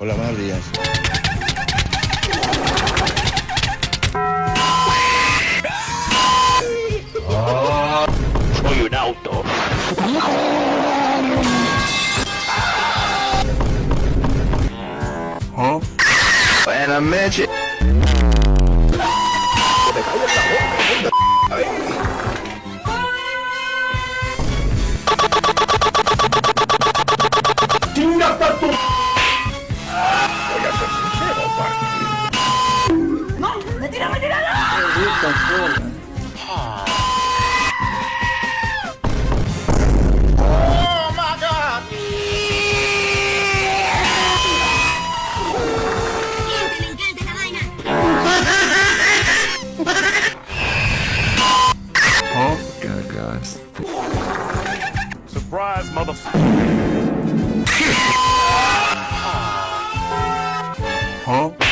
Hola, buenos días. Soy un auto. Buenas noches. Cagaste. Surprise, motherfucker. ¿Ah?